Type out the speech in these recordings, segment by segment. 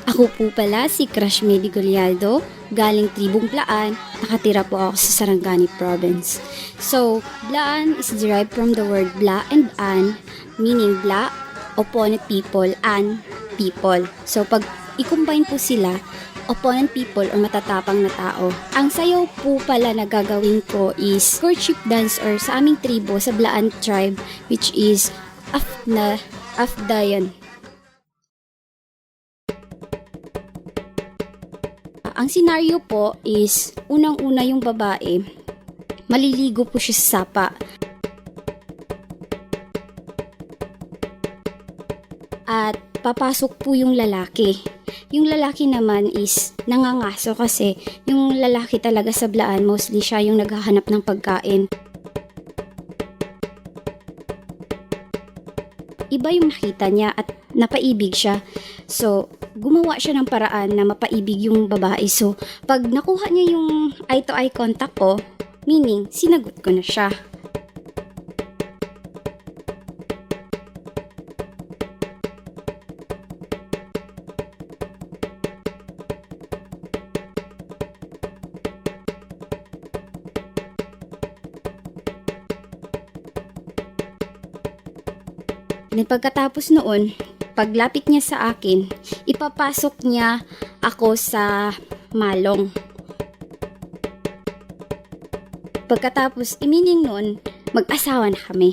Ako po pala si Crush Medi Golialdo, galing Tribong Blaan, nakatira po ako sa Sarangani Province. So, Blaan is derived from the word Bla and An, meaning Bla, opponent people, An, people. So, pag i-combine po sila, opponent people o matatapang na tao. Ang sayaw po pala na gagawin ko is courtship dance or sa aming tribo, sa Blaan tribe, which is Afdayan. Ang senaryo po is, unang-una yung babae, maliligo po siya sa sapa. At papasok po yung lalaki. Yung lalaki naman is nangangaso kasi yung lalaki talaga sa Blaan, mostly siya yung naghahanap ng pagkain. Iba yung nakita niya at napaibig siya. So, gumawa siya ng paraan na mapaibig yung babae. So, pag nakuha niya yung eye-to-eye contact ko, meaning, sinagot ko na siya. And pagkatapos noon, paglapit niya sa akin, ipapasok niya ako sa malong. Pagkatapos, imining noon, mag-asawa na kami.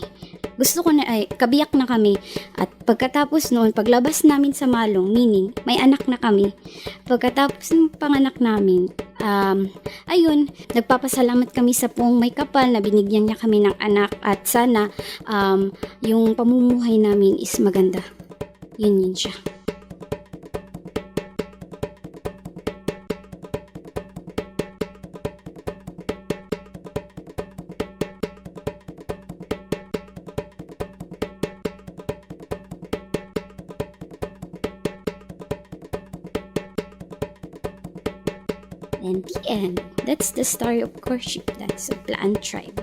Gusto ko na kabiyak na kami. At pagkatapos noon, paglabas namin sa malong, meaning, may anak na kami. Pagkatapos ng panganak namin, ayun, nagpapasalamat kami sa Poong May Kapal na binigyan niya kami ng anak at sana yung pamumuhay namin is maganda. Yun siya. And the end. That's the story of courtship. That's a Blaan tribe.